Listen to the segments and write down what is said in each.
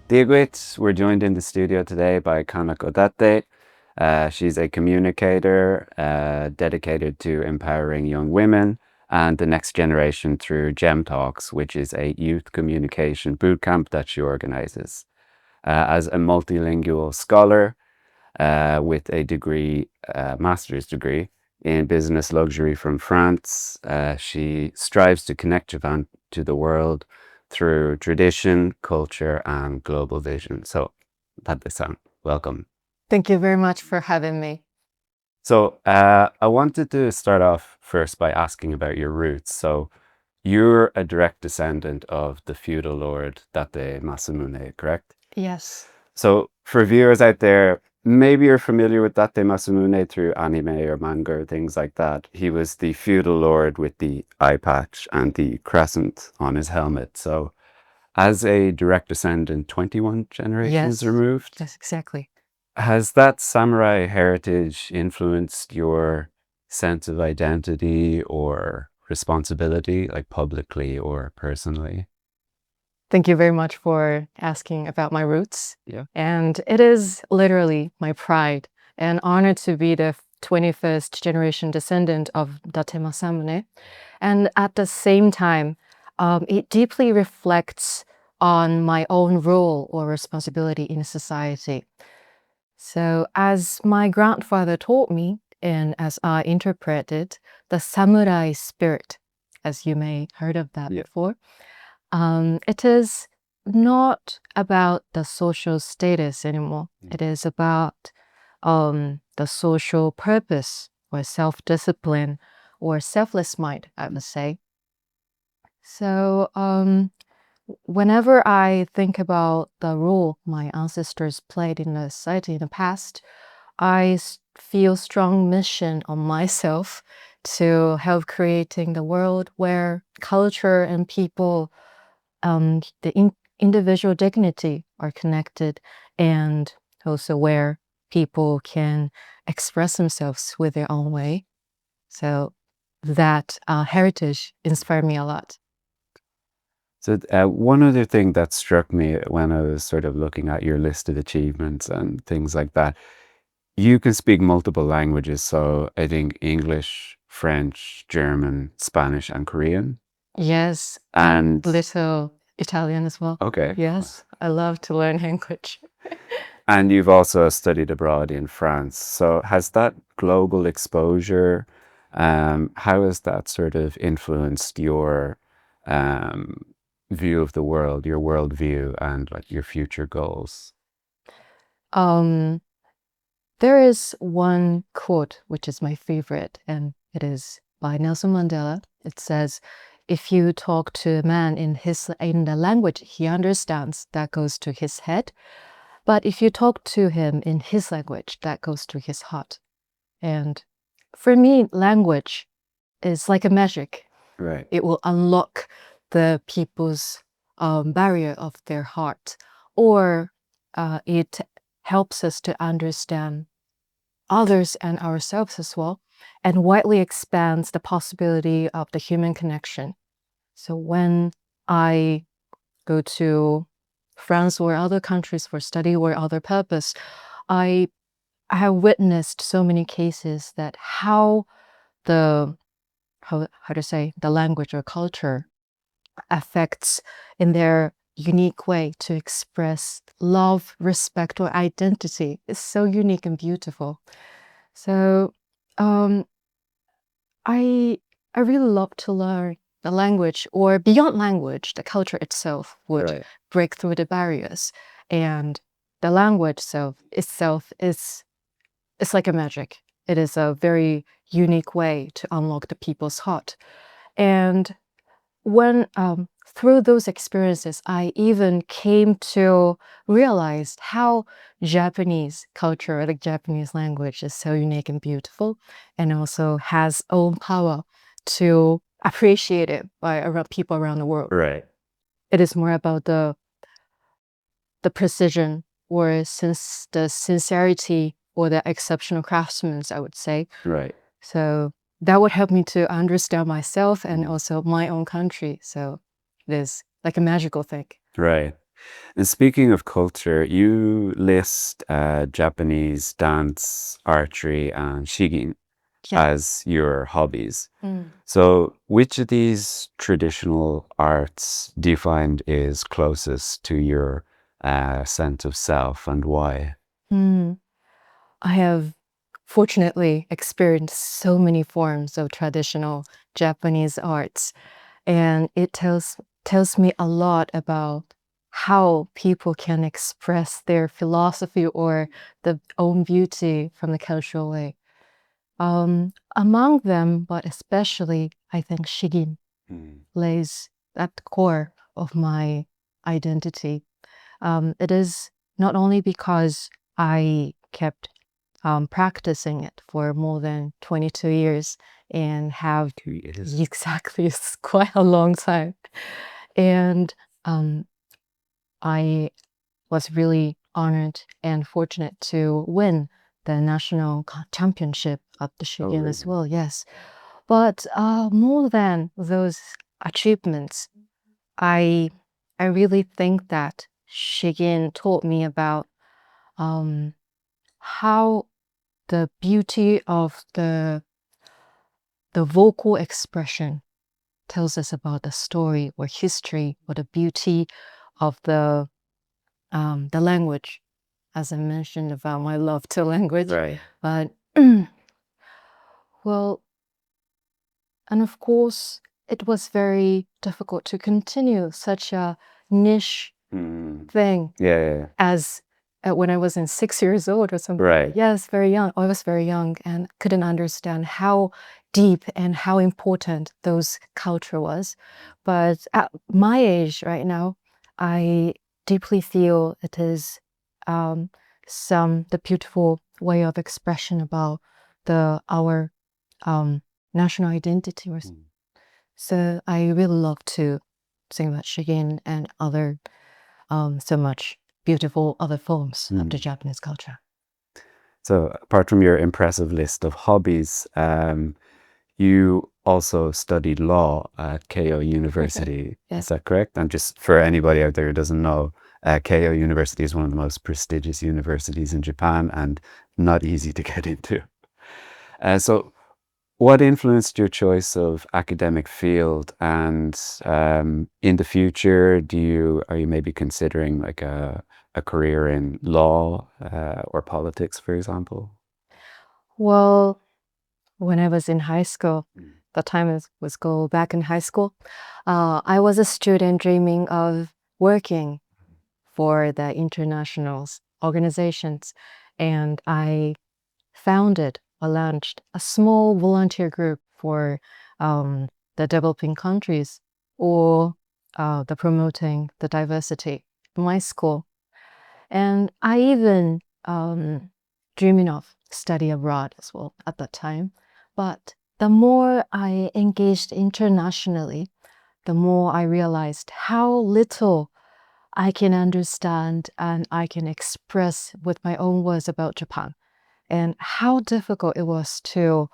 Diagwit, we're joined in the studio today by Kanako Date. She's a communicator dedicated to empowering young women and the next generation through JEM Talks, which is a youth communication bootcamp that she organizes. As a multilingual scholar with a degree, master's degree in business luxury from France, she strives to connect Japan to the world through tradition, culture, and global vision. So, Tadde-san, welcome. Thank you very much for having me. So, I wanted to start off first by asking about your roots. So, you're a direct descendant of the feudal lord Date Masamune, correct? Yes. So, for viewers out there, maybe you're familiar with Date Masamune through anime or manga or things like that. He was the feudal lord with the eye patch and the crescent on his helmet. So, as a direct descendant, 21 generations Yes. removed, Yes, exactly. has that samurai heritage influenced your sense of identity or responsibility, like publicly or personally? Thank you very much for asking about my roots. Yeah. And it is literally my pride and honor to be the 21st generation descendant of Date Masamune. And at the same time, it deeply reflects on my own role or responsibility in society. So, as my grandfather taught me, and as I interpreted, the samurai spirit, as you may heard of that Yeah. before, it is not about the social status anymore. It is about the social purpose or self-discipline or selfless mind, I would say. So, whenever I think about the role my ancestors played in the society in the past, I feel strong mission on myself to help creating the world where culture and people, the individual dignity are connected, and also where people can express themselves with their own way. So that heritage inspired me a lot. So, one other thing that struck me when I was sort of looking at your listed achievements and things like that, you can speak multiple languages. So, I think English, French, German, Spanish, and Korean. Yes, And little Italian as well. okay. Yes, I love to learn language. And you've also studied abroad in France. So, has that global exposure, how has that sort of influenced your um, view of the world, your worldview, and like your future goals? Um, there is one quote which is my favorite, and it is by Nelson Mandela. It says, "If you talk to a man in the language he understands, that goes to his head. But if you talk to him in his language, that goes to his heart." And for me, language is like a magic. Right. It will unlock the people's barrier of their heart, or it helps us to understand others and ourselves as well, and widely expands the possibility of the human connection. So when I go to France or other countries for study or other purpose, I have witnessed so many cases that the how to say the language or culture affects in their unique way to express love, respect, or identity is so unique and beautiful. So um, I I really love to learn the language, or beyond language, the culture itself would Right. break through the barriers, and the language itself is it's like a magic. It is a very unique way to unlock the people's heart, and when through those experiences, I even came to realize how Japanese culture, like Japanese language, is so unique and beautiful, and also has own power to appreciate it by people around the world. Right. It is more about the precision or since the sincerity or the exceptional craftsmen, I would say. Right. So that would help me to understand myself and Mm. also my own country. So it is like a magical thing. Right. And speaking of culture, you list Japanese dance, archery, and shigin Yeah. as your hobbies. Mm. So, which of these traditional arts do you find is closest to your sense of self, and why? Mm. I have fortunately experienced so many forms of traditional Japanese arts, and it tells me a lot about how people can express their philosophy or the own beauty from the cultural way. Among them, but especially, I think Shigin lays at the core of my identity. It is not only because I kept practicing it for more than 22 years and have 2 years. exactly, it's quite a long time. And um, I was really honored and fortunate to win the national championship of the Shigin as Really? well, yes. But more than those achievements, I I really think that Shigin taught me about um, how the beauty of the vocal expression tells us about the story or history or the beauty of the language, as I mentioned about my love to language. Right. But well, and of course, it was very difficult to continue such a niche thing Yeah. as when I was in 6 years old or something. Right. Yes, very young. I was very young and couldn't understand how deep and how important those culture was. But at my age right now, I deeply feel it is the beautiful way of expression about our national identity. So I really love to sing about Shigin and other so much beautiful other forms of the Japanese culture. So, apart from your impressive list of hobbies, you also studied law at Keio University. Yes. Is that correct? And just for anybody out there who doesn't know, Keio University is one of the most prestigious universities in Japan and not easy to get into. So, what influenced your choice of academic field? And in the future, are you maybe considering like a career in law or politics, for example? Well, when I was in high school, the time was go back in high school, I was a student dreaming of working for the international organizations, and I founded or launched a small volunteer group for the developing countries or the promoting the diversity in my school. And I even dreaming of study abroad as well at that time. But the more I engaged internationally, the more I realized how little I can understand and I can express with my own words about Japan, and how difficult it was to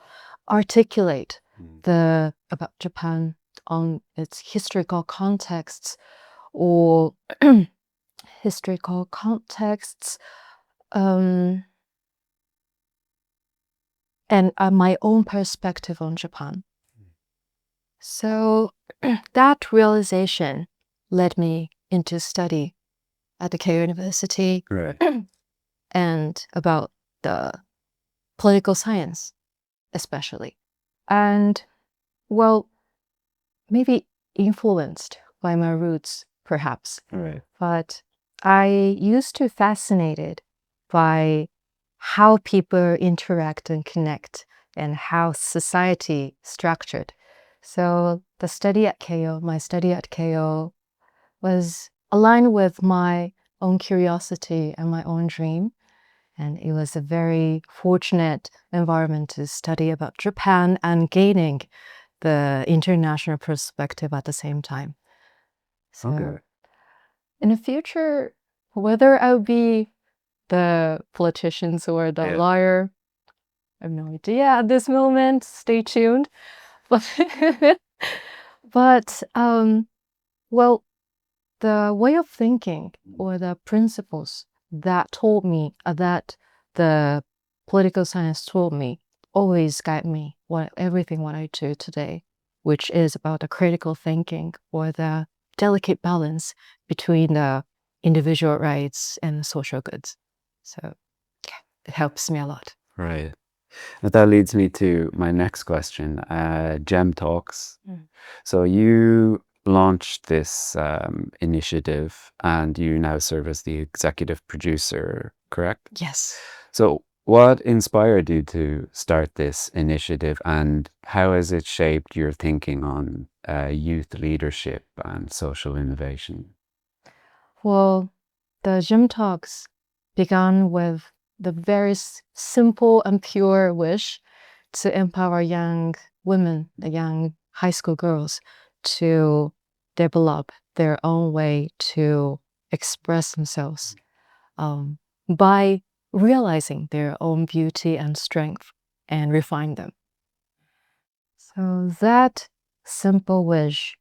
articulate about Japan on its historical contexts or historical contexts um, and my own perspective on Japan. So that realization led me into study at the Keio University Right. and about the political science, especially. And well, maybe influenced by my roots, perhaps. Right. But I used to fascinated by how people interact and connect and how society structured. So my study at Keio was aligned with my own curiosity and my own dream. And it was a very fortunate environment to study about Japan and gaining the international perspective at the same time. So Okay. in the future, whether I'll be the politicians or the lawyer, I have no idea at this moment. Stay tuned. But but well, the way of thinking or the principles that told me, that the political science told me, always guide me everything what I do today, which is about the critical thinking or the delicate balance between the individual rights and social goods. So yeah, it helps me a lot. Right. And that leads me to my next question, JEM Talks. So you launched this initiative and you now serve as the executive producer, correct? Yes. So what inspired you to start this initiative and how has it shaped your thinking on youth leadership and social innovation? Well, the JEM Talks began with the very simple and pure wish to empower young women, the young high school girls, to develop their own way to express themselves by realizing their own beauty and strength and refine them. So that simple wish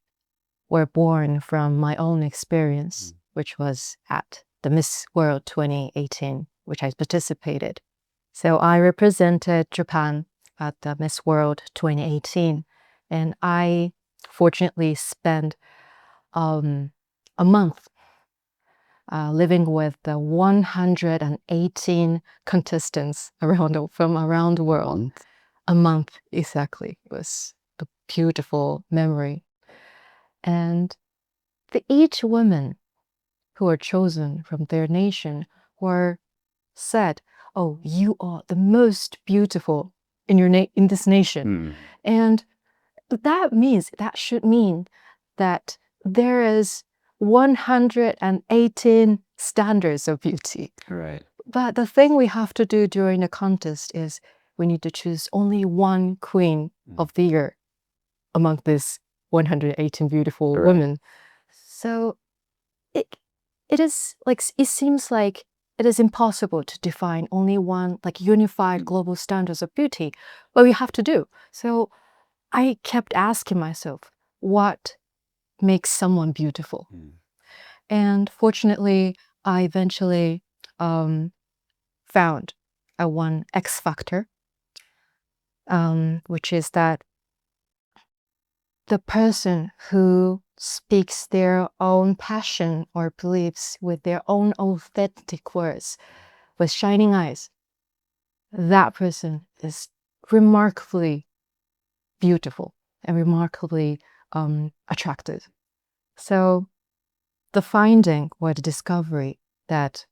were born from my own experience, which was at the Miss World 2018, which I participated. So I represented Japan at the Miss World 2018, and I fortunately spent a month living with the 118 contestants from around the world. A month, exactly. It was a beautiful memory. And each woman who were chosen from their nation were said, "Oh, you are the most beautiful in in this nation." And that should mean that there is 118 standards of beauty. Right. But the thing we have to do during the contest is we need to choose only one queen of the year among this 118 beautiful women. So it is like, it seems like it is impossible to define only one like unified global standards of beauty, but we have to do. So I kept asking myself, what makes someone beautiful? And fortunately, I eventually found one X factor, which is that the person who speaks their own passion or beliefs with their own authentic words, with shining eyes, that person is remarkably beautiful and remarkably attractive. So the finding or the discovery that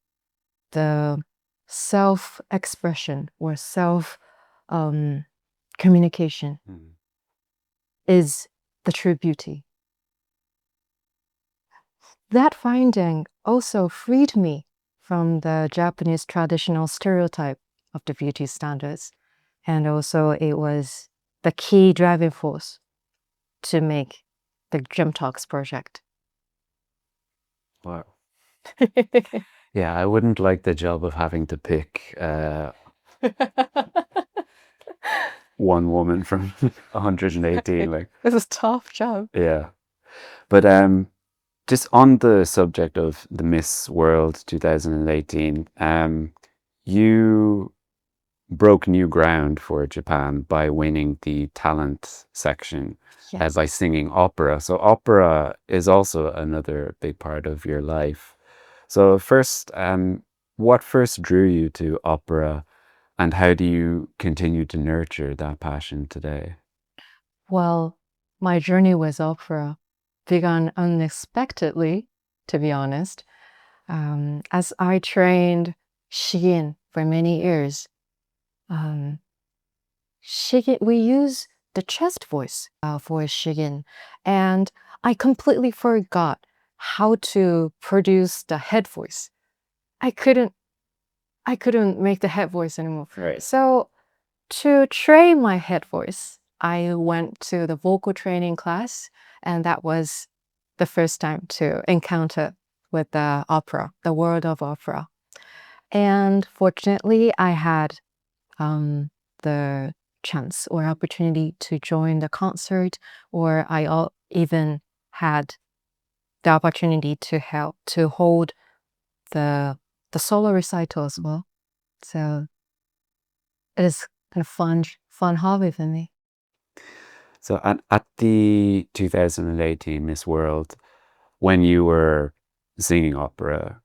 the self-expression or self-communication is the true beauty. That finding also freed me from the Japanese traditional stereotype of the beauty standards. And also it was the key driving force to make the JEM Talks project. Wow. Yeah, I wouldn't like the job of having to pick one woman from 118. Like, it's a tough job. Yeah. But just on the subject of the Miss World 2018, you broke new ground for Japan by winning the talent section by singing opera. So opera is also another big part of your life. So first, what first drew you to opera and how do you continue to nurture that passion today? Well, my journey with opera began unexpectedly, to be honest. As I trained Shigin for many years, Shigin, we use the chest voice for Shigin, and I completely forgot how to produce the head voice. I couldn't make the head voice anymore. Right. So to train my head voice, I went to the vocal training class, and that was the first time to encounter with the opera, the world of opera. And fortunately, I had the chance or opportunity to join the concert, or I even had the opportunity to help to hold the solo recital as well. So it is kind of fun hobby for me. So at the 2018 Miss World, when you were singing opera,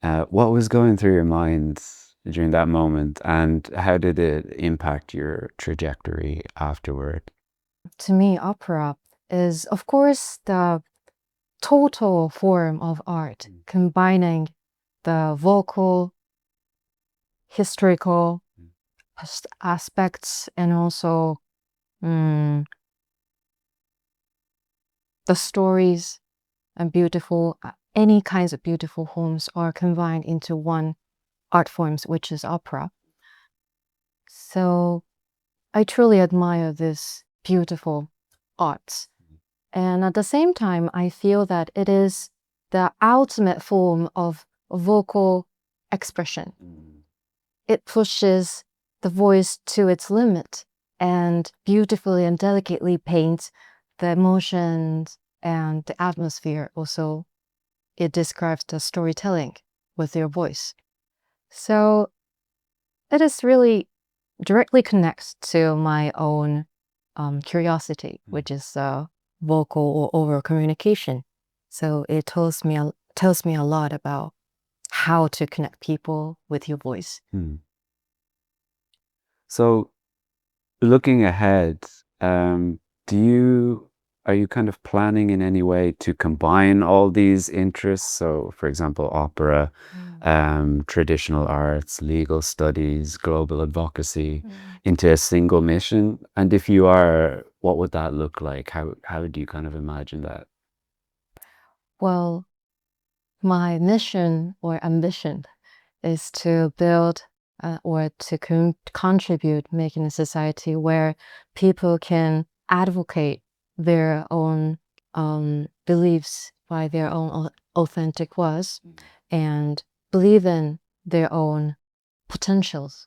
what was going through your mind during that moment, and how did it impact your trajectory afterward? To me, opera is, of course, the total form of art, combining the vocal, historical aspects, and also the stories and beautiful, any kinds of beautiful forms are combined into one art forms, which is opera. So I truly admire this beautiful art. And at the same time, I feel that it is the ultimate form of vocal expression. It pushes the voice to its limit and beautifully and delicately paints the emotions and the atmosphere. Also, it describes the storytelling with your voice. So it is really directly connects to my own curiosity, which is vocal or oral communication. So it tells me a lot about how to connect people with your voice. So looking ahead, are you kind of planning in any way to combine all these interests? So, for example, opera, traditional arts, legal studies, global advocacy, into a single mission? And if you are, what would that look like? How do you kind of imagine that? Well, my mission or ambition is to build or to contribute, making a society where people can advocate their own beliefs by their own authentic words and believe in their own potentials.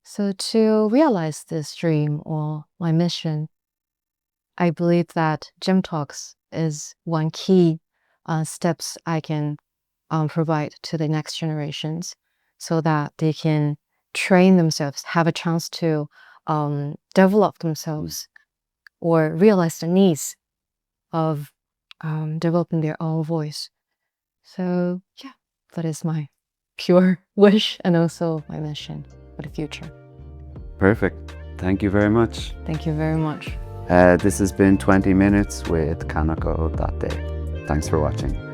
So to realize this dream or my mission, I believe that JEM Talks is one key steps I can provide to the next generations so that they can train themselves, have a chance to develop themselves or realize the needs of developing their own voice. So yeah, that is my pure wish and also my mission for the future. Perfect. Thank you very much. Thank you very much. This has been 20 Minutes with Kanako Date. Thanks for watching.